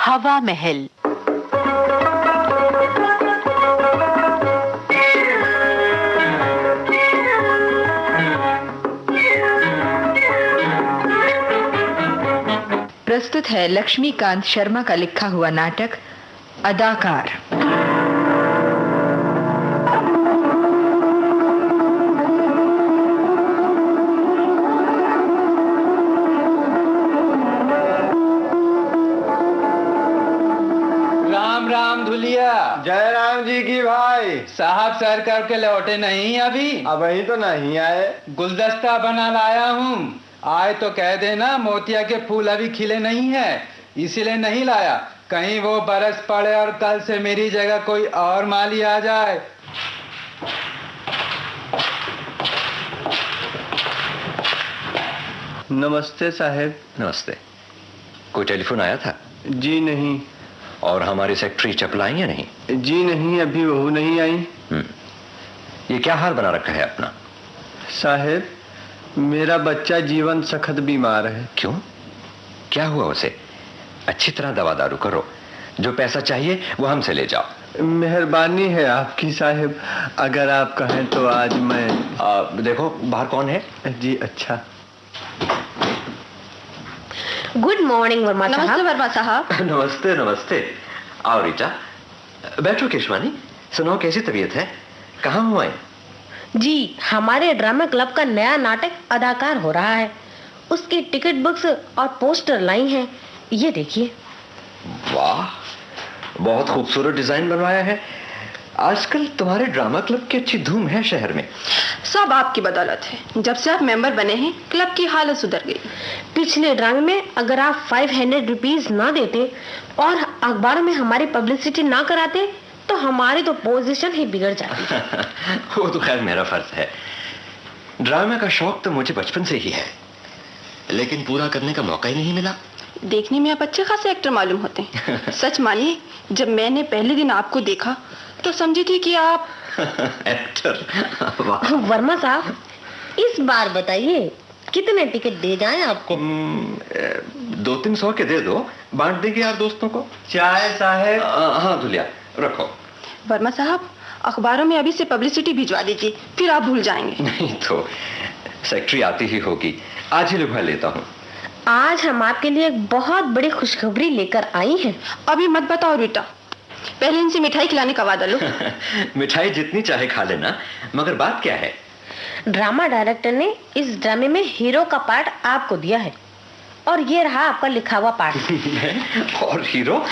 हवा महल। प्रस्तुत है लक्ष्मीकांत शर्मा का लिखा हुआ नाटक अदाकार। राम राम धुलिया। जय राम जी की भाई। साहब सैर करके लौटे नहीं अभी? अभी तो नहीं आए। गुलदस्ता बना लाया हूँ, आए तो कह देना मोतिया के फूल अभी खिले नहीं है, इसीलिए नहीं लाया। कहीं वो बरस पड़े और कल से मेरी जगह कोई और माली आ जाए। नमस्ते साहब। नमस्ते। कोई टेलीफोन आया था? जी नहीं। और हमारी सेक्रेटरी चपला आई या नहीं? जी नहीं, अभी बहू नहीं आई। ये क्या हाल बना रखा है अपना? साहब, मेरा बच्चा जीवन सखत बीमार है। क्यों, क्या हुआ उसे? अच्छी तरह दवा दारू करो, जो पैसा चाहिए वो हमसे ले जाओ। मेहरबानी है आपकी साहब, अगर आप कहें तो आज मैं देखो बाहर कौन है। जी अच्छा। गुड मॉर्निंग वर्मा साहब। नमस्ते वर्मा साहब। नमस्ते नमस्ते। आओ रीटा, बैठो। केशवानी, सुनाओ कैसी तबीयत है, कहाँ हुआ है? जी, हमारे ड्रामा क्लब का नया नाटक अदाकार हो रहा है, उसकी टिकट बुक्स और पोस्टर लाई हैं, ये देखिए। वाह, बहुत खूबसूरत डिजाइन बनवाया है। आजकल तुम्हारे ड्रामा क्लब की अच्छी धूम है शहर में। सब आपकी बदौलत है, जब से आप मेंबर बने हैं क्लब की हालत सुधर गई। पिछले ड्रामे में अगर आप 500 रुपीज ना देते और अखबारों में हमारी पब्लिसिटी ना कराते तो हमारी तो पोजीशन ही बिगड़ जाती। वो तो खैर मेरा फर्ज है। ड्रामा का शौक तो मुझे बचपन से ही है, लेकिन पूरा करने का मौका ही नहीं मिला। देखने में आप अच्छे खासे एक्टर मालूम होते हैं। सच मानिए, जब मैंने पहले दिन आपको देखा तो समझी थी कि आप एक्टर। वर्मा साहब, इस बार बताइए कितने टिकट दे जाएं आपको? 200-300 के दे दो, बांट देंगे यार दोस्तों को। चाय साहब। हाँ धुलिया, रखो। वर्मा साहब, अखबारों में अभी से पब्लिसिटी भिजवा दीजिए, फिर आप भूल जाएंगे। नहीं तो सेक्रेटरी आती ही होगी, आज ही लिखवा लेता हूँ। आज हम आपके लिए एक बहुत बड़ी खुशखबरी लेकर आई हैं। अभी मत बताओ बेटा, पहले इनसे मिठाई खिलाने का वादा लो। मिठाई जितनी चाहे खा लेना, मगर बात क्या है? ड्रामा डायरेक्टर ने इस ड्रामे में हीरो का पार्ट आपको दिया है और ये रहा आपका लिखा हुआ पार्ट। और हीरो?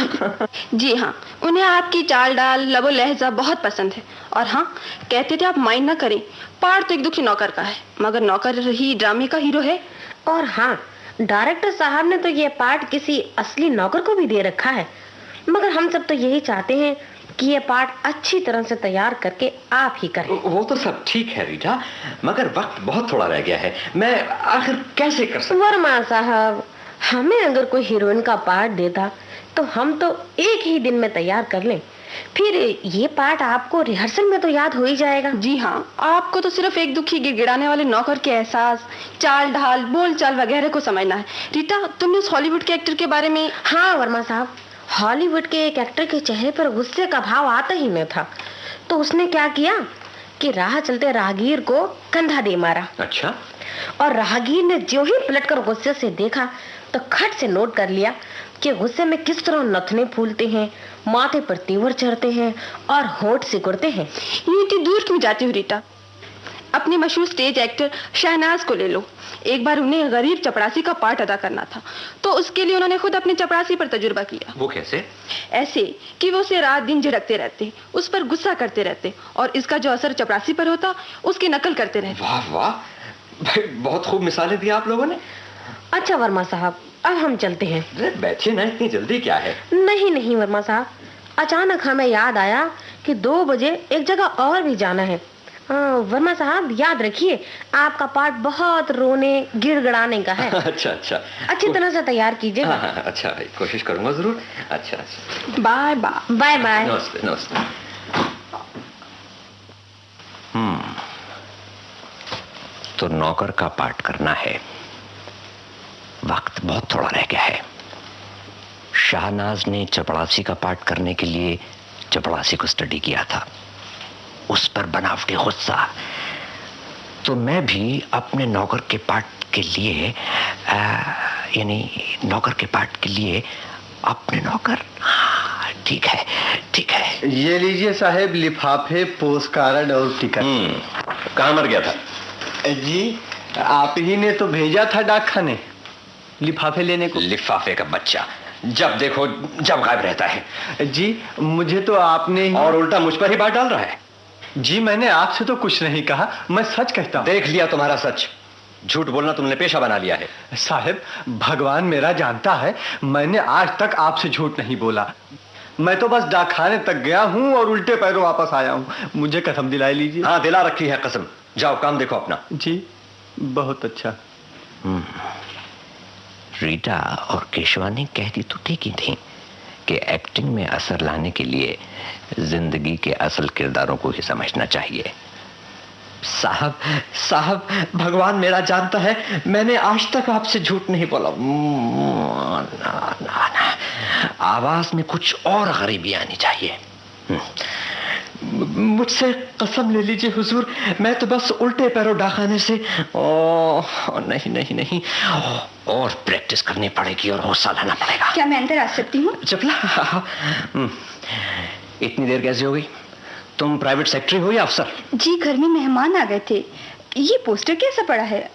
जी हाँ, उन्हें आपकी चाल डाल लबो लहजा बहुत पसंद है। और हाँ, कहते थे आप माइंड ना करें, पार्ट तो एक दुखी नौकर का है, मगर नौकर ही ड्रामे का हीरो है। और हाँ, डायरेक्टर साहब ने तो ये पार्ट किसी असली नौकर को भी दे रखा है, मगर हम सब तो यही चाहते हैं कि ये पार्ट अच्छी तरह से तैयार करके आप ही करें। वो तो सब ठीक है रीटा, मगर वक्त बहुत थोड़ा रह गया है, मैं आखिर कैसे कर सकता? वर्मा साहब, हमें अगर कोई हीरोइन का पार्ट देता तो हम तो एक ही दिन में तैयार कर लें, फिर ये पार्ट आपको रिहर्सल में तो याद हो ही जाएगा। जी हाँ, आपको तो सिर्फ एक दुखी गिड़गिड़ाने वाले नौकर के एहसास, चाल ढाल, बोल चाल वगैरह को समझना है। रीटा, तुमने उस हॉलीवुड के एक्टर के बारे में? हाँ वर्मा साहब, हॉलीवुड के एक एक्टर के चेहरे पर गुस्से का भाव आता ही न था, तो उसने क्या किया कि राह चलते राहगीर को कंधा दे मारा। अच्छा। और राहगीर ने जो ही पलटकर गुस्से से देखा तो खट से नोट कर लिया कि गुस्से में किस तरह नथने फूलते हैं, माथे पर तीवर चढ़ते हैं और होठ सिकुड़ते हैं। ये इतनी दूर क्यों जाती हो रीटा? अपने मशहूर स्टेज एक्टर शहनाज को ले लो। एक बार उन्हें गरीब चपरासी का पार्ट अदा करना था, तो उसके लिए उन्होंने खुद अपने चपरासी पर तजुर्बा किया। वो कैसे? ऐसे कि वो उसे रात दिन झिड़कते रहते, उस पर गुस्सा करते रहते और इसका जो असर चपरासी पर होता उसकी नकल करते रहते। वाह वाह भाई, बहुत खूब मिसालें दी आप लोगों ने। अच्छा वर्मा साहब, अब हम चलते हैं। बैठिए ना, इतनी जल्दी क्या है? नहीं वर्मा साहब, अचानक हमें याद आया कि 2 बजे एक जगह और भी जाना है। वर्मा साहब, याद रखिए आपका पार्ट बहुत रोने गिड़गिड़ाने का है। अच्छा अच्छा, अच्छी तरह से तैयार कीजिए। हाँ, अच्छा भाई, कोशिश करूंगा जरूर। अच्छा अच्छा, बाय बाय। Bye bye. नमस्ते नमस्ते। तो नौकर का पार्ट करना है, वक्त बहुत थोड़ा रह गया है। शाहनाज ने चपड़ासी का पाठ करने के लिए चपड़ासी को स्टडी किया था, उस पर बनावटी गुस्सा, तो मैं भी अपने नौकर के पाठ के लिए यानी नौकर के पाठ के लिए अपने नौकर। ठीक है ठीक है। ये लीजिए साहब, लिफाफे, पोस्ट कार्ड और टिकट। कहाँ मर गया था? जी आप ही ने तो भेजा था डाकखाने लिफाफे लेने को। लिफाफे का बच्चा, जब देखो जब गायब रहता है। जी मुझे तो आपने ही... और उल्टा मुझ पर ही बात डाल रहा है। जी मैंने आपसे तो कुछ नहीं कहा, मैं सच कहता हूँ। देख लिया तुम्हारा सच, झूठ बोलना तुमने पेशा बना लिया है। साहब भगवान मेरा जानता है, मैंने आज तक आपसे झूठ नहीं बोला। मैं तो बस डाकखाने तक गया हूँ और उल्टे पैरों वापस आया हूँ। मुझे कसम दिलाई लीजिए। हाँ दिला रखी है कसम। जाओ काम देखो अपना। जी बहुत अच्छा। रीटा और केशवानी कहती तो ठीक ही थी कि एक्टिंग में असर लाने के लिए जिंदगी के असल किरदारों को ही समझना चाहिए। साहब साहब भगवान मेरा जानता है, मैंने आज तक आपसे झूठ नहीं बोला। ना, ना, ना। आवाज में कुछ और गरीबी आनी चाहिए। मुझसे कसम ले लीजिए हुजूर, मैं तो बस उल्टे पैरों डाकखाने से। नहीं नहीं नहीं, और प्रैक्टिस करनी पड़ेगी और हौसला लाना पड़ेगा। क्या मैं अंदर आ सकती हूँ? चपला। इतनी देर कैसे हो गई? तुम प्राइवेट सेक्रेटरी हो या अफसर? जी घर में मेहमान आ गए थे। ये पोस्टर कैसा पड़ा है?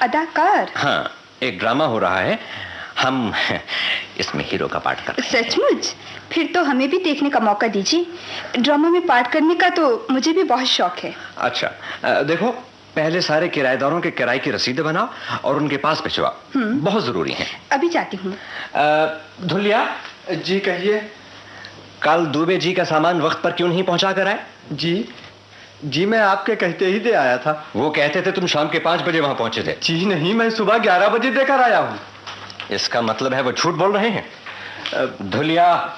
अदाकार? हाँ एक ड्रामा हो रहा है, हम इसमें हीरो का पार्ट कर रहे हैं। सचमुच? फिर तो हमें भी देखने का मौका दीजिए। ड्रामा में पार्ट करने का तो मुझे भी बहुत शौक है। अच्छा देखो, पहले सारे किराएदारों के किराए की रसीदें बनाओ और उनके पास भिजवाओ, बहुत जरूरी है। अभी जाती हूँ। धुलिया जी कहिए। कल दुबे जी का सामान वक्त पर क्यों नहीं पहुंचा कर आए? जी मैं आपके कहते ही दे आया था। वो कहते थे तुम शाम के 5 बजे वहां पहुंचे थे। जी नहीं, मैं सुबह 11 बजे देकर आया हूँ। इसका मतलब है वो झूठ बोल रहे हैं। धुलिया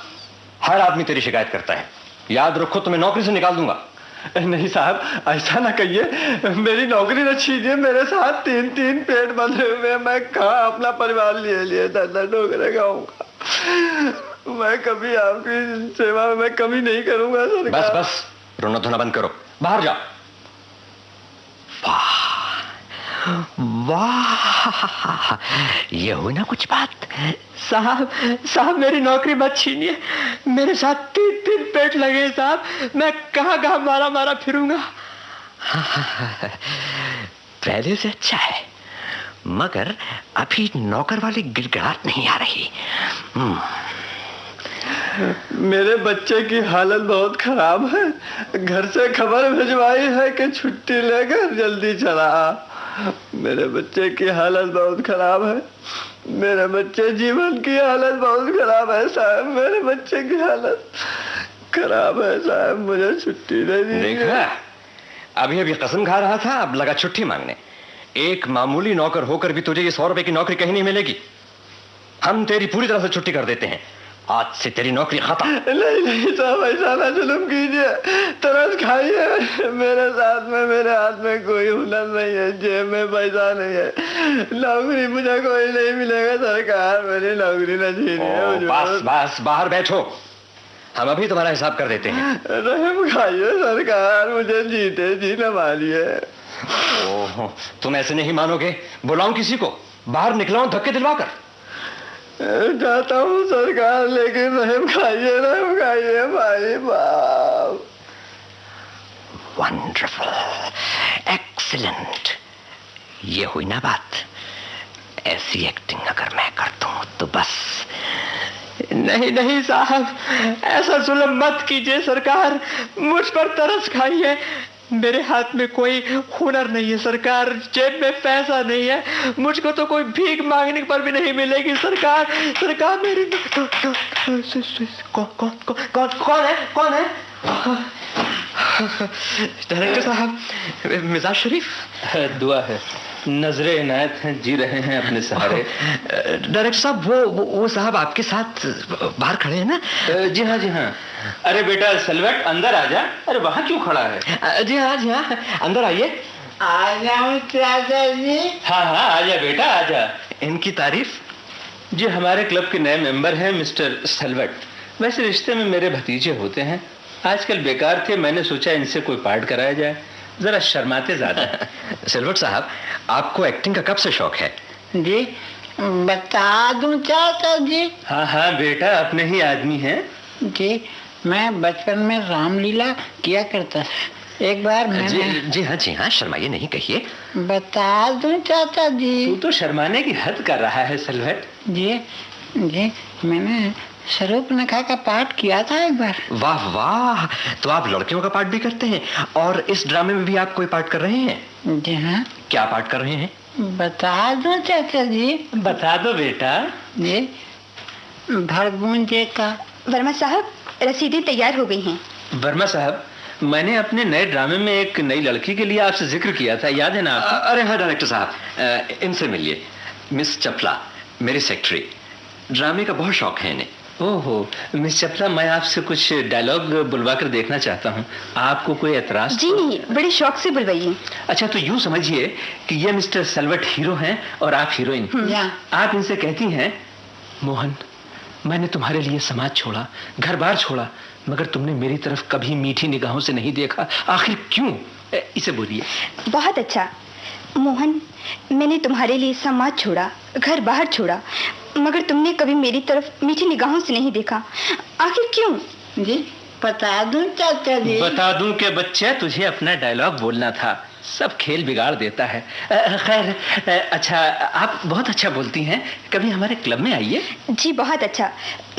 हर आदमी तेरी शिकायत करता है, याद रखो तुम्हें नौकरी से निकाल दूंगा। नहीं साहब ऐसा ना कहिए, मेरी नौकरी न छीनिए। मेरे साथ 3 पेट बंधे हुए, मैं कहाँ अपना परिवार लिए नौकरी खाऊंगा। मैं कभी आपकी सेवा में मैं कमी नहीं करूंगा सरकार। बस बस रोना धोना बंद करो, बाहर जाओ। वाह ये हुई ना कुछ बात। साहब मेरी नौकरी मत छीनिए, मेरे साथ 3 पेट लगे साहब, मैं कहाँ मारा फिरूंगा। पहले से अच्छा है, मगर अभी नौकर वाली गिड़गिड़ाहट नहीं आ रही। मेरे बच्चे की हालत बहुत खराब है। घर से खबर भिजवाई है कि छुट्टी लेकर जल्दी चला आ। मेरे बच्चे की हालत बहुत खराब है। मेरे बच्चे जीवन की हालत बहुत खराब है साहब। मेरे बच्चे की हालत खराब है साहब, मुझे छुट्टी दे दीजिए। देखा, अभी कसम खा रहा था, अब लगा छुट्टी मांगने। एक मामूली नौकर होकर भी तुझे ये 100 रुपए की नौकरी कहीं नहीं मिलेगी। हम तेरी पूरी तरह से छुट्टी कर देते हैं, आज से तेरी नौकरी खत्म। नहीं साहब ऐसा ना जुल्म कीजिए, तरस खाइए। मेरे हाथ में कोई हुनर नहीं है, जेब में पैसा नहीं है, नौकरी मुझे कोई नहीं मिलेगा सरकार, मेरी नौकरी न छीनिए। बस बाहर बैठो, हम अभी तुम्हारा हिसाब कर देते हैं। रहम खाइए सरकार, मुझे जीते जी न मारिए। ओह तुम ऐसे नहीं मानोगे, बुलाऊं किसी को, बाहर निकलाऊं धक्के दिलवाकर? जाता हूँ सरकार, लेकिन रहम खाइए भाई बाप। वंडरफुल, एक्सीलेंट, ये हुई ना बात। ऐसी एक्टिंग अगर मैं कर दूं तो बस। नहीं साहब, ऐसा जुल्म मत कीजिए सरकार, मुझ पर तरस खाइए। मेरे हाथ में कोई हुनर नहीं है सरकार, जेब में पैसा नहीं है, मुझको तो कोई भीख मांगने पर भी नहीं मिलेगी सरकार। मेरी कौन है? डायरेक्टर साहब, मिजाज शरीफ? दुआ है, नजरे इनायत हैं, जी रहे हैं अपने सहारे। डायरेक्टर साहब वो साहब आपके साथ बाहर खड़े हैं ना? जी हाँ। अरे बेटा सलवट अंदर आ जा। अरे वहां क्यों खड़ा है? जी हाँ अंदर आइए। हाँ आजा बेटा आजा। इनकी तारीफ? जी हमारे क्लब के नए मेंबर हैं मिस्टर सेल्वेट। वैसे रिश्ते में मेरे भतीजे होते हैं, आजकल बेकार थे, मैंने सोचा इनसे कोई पार्ट कराया जाए, जरा शर्माते ज्यादा। सेल्वेट साहब, आपको एक्टिंग का कब से शौक है? जी बता दूं चाचा जी? हाँ हाँ बेटा, अपने ही आदमी हैं। जी मैं बचपन में रामलीला किया करता था। एक बार मैंने जी हाँ, शर्माइए नहीं, कहिए। बता दूं चाचा जी? तू तो शर्माने की हद कर रहा है सेल्वेट। जी मैंने शरूपनखा का पाठ किया था एक बार। वाह वाह, तो आप लड़कियों का पाठ भी करते हैं और इस ड्रामे में भी आप कोई पाठ कर रहे हैं? जी हाँ। क्या पाठ कर रहे हैं? बता दूं चाचा जी? बता दो बेटा। जी भरगुंजे का। वर्मा साहब, रसीदें तैयार हो गई हैं। वर्मा साहब, मैंने अपने नए ड्रामे में एक नई लड़की के लिए आपसे जिक्र किया था, याद है ना आपको? अरे हाँ डायरेक्टर साहब, इनसे मिलिए। मिस चपला, मेरी सेक्रेटरी, ड्रामे का बहुत शौक है इन्हें। ओहो मिस चपला, मैं आपसे कुछ डायलॉग बुलवा कर देखना चाहता हूँ, आपको कोई एतराज? जी नहीं, बड़े शौक से बुलवाइए। अच्छा तो यूं समझिए कि ये मिस्टर सेल्वेट हीरो हैं और आप हीरोइन। आप इनसे कहती हैं, मोहन मैंने तुम्हारे लिए समाज छोड़ा, घर बार छोड़ा, मगर तुमने मेरी तरफ कभी मीठी निगाहों से नहीं देखा, आखिर क्यों? इसे बोलिए। बहुत अच्छा। मोहन, मैंने तुम्हारे लिए समाज छोड़ा, घर बाहर छोड़ा, मगर तुमने कभी मेरी तरफ मीठी निगाहों से नहीं देखा, आखिर क्यों? जी बता दूं चाचा जी? बता दूं कि बच्चे, तुझे अपना डायलॉग बोलना था, सब खेल बिगाड़ देता है। खैर अच्छा, आप बहुत अच्छा बोलती हैं, कभी हमारे क्लब में आइए। जी बहुत अच्छा।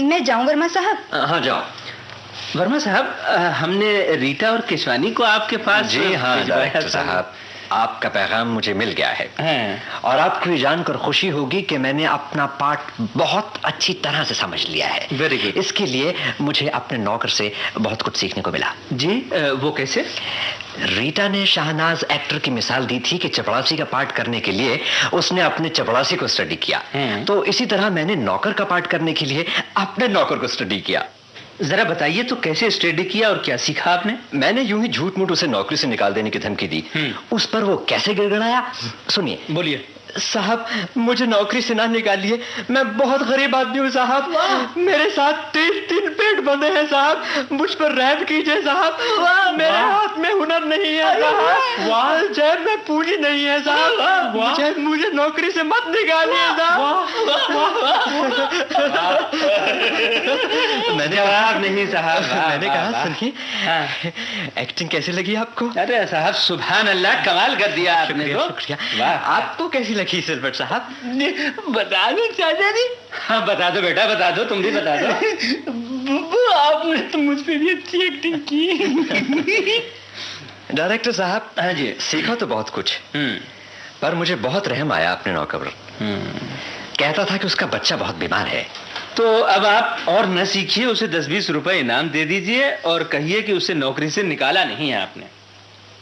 मैं जाऊं वर्मा साहब? हाँ जाओ। वर्मा साहब, हमने रीटा और केशवानी को आपके पास। जी हाँ डायरेक्टर साहब, आपका पैगाम मुझे मिल गया है। और आपको ये जानकर खुशी होगी कि मैंने अपना पार्ट बहुत अच्छी तरह से समझ लिया है। Very good. इसके लिए मुझे अपने नौकर से बहुत कुछ सीखने को मिला। जी वो कैसे? रीटा ने शाहनाज एक्टर की मिसाल दी थी कि चपड़ासी का पार्ट करने के लिए उसने अपने चपड़ासी को स्टडी किया, तो इसी तरह मैंने नौकर का पार्ट करने के लिए अपने नौकर को स्टडी किया। जरा बताइए तो कैसे स्टडी किया और क्या सीखा आपने? मैंने यूं ही झूठ मूठ उसे नौकरी से निकाल देने की धमकी दी, उस पर वो कैसे गिड़गिड़ाया सुनिए। बोलिए। साहब मुझे नौकरी से ना निकालिए, मैं बहुत गरीब आदमी हूँ साहब, मेरे साथ 3 पेट बंधे हैं साहब, मुझ पर रहम कीजिए साहब, मेरे हाथ में हुनर नहीं है साहब, जेब में पूंजी नहीं है साहब, मुझे नौकरी से मत निकालिए साहब। मैंने जवाब नहीं साहब। मैंने कहा सुनिए, एक्टिंग कैसी लगी आपको? अरे साहब सुभान अल्लाह, कमाल कर दिया आपने तो। शुक्रिया। आपको कैसी लगी सेल्वेट साहब? बता दो चाचा जी। हाँ बता दो बेटा, बता दो, तुम भी बता दो। आपने तो मुझ पे भी अच्छी एक्टिंग की। डायरेक्टर साहब, हाँ जी। सीखा तो बहुत कुछ, पर मुझे बहुत रहम आया अपने नौकर पर। कहता था कि उसका बच्चा बहुत बीमार है। तो अब आप और न सीखिए, उसे 10-20 रुपए इनाम दे दीजिए और कहिए कि उसे नौकरी से निकाला नहीं है आपने।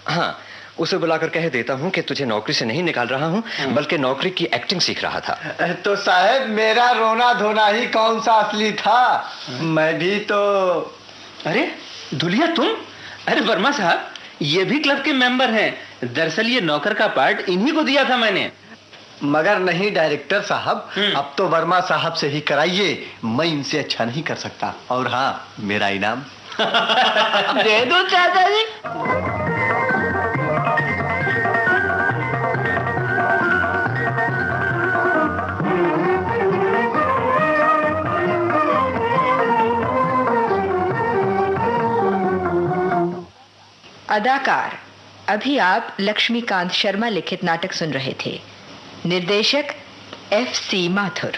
हाँ, उसे बुलाकर कह देता हूँ कि तुझे नौकरी से नहीं निकाल रहा हूँ, बल्कि नौकरी की एक्टिंग सीख रहा था। तो साहब मेरा रोना धोना ही कौन सा असली था, मैं भी तो। अरे दुलिया तुम? अरे वर्मा साहब, ये भी क्लब के मेंबर हैं, दरअसल ये नौकर का पार्ट इन्हीं को दिया था मैंने। मगर नहीं डायरेक्टर साहब, अब तो वर्मा साहब से ही कराइए, मैं इनसे अच्छा नहीं कर सकता। और हाँ, मेरा इनाम दे दो चाचा जी। अदाकार, अभी आप लक्ष्मीकांत शर्मा लिखित नाटक सुन रहे थे। निर्देशक FC माथुर।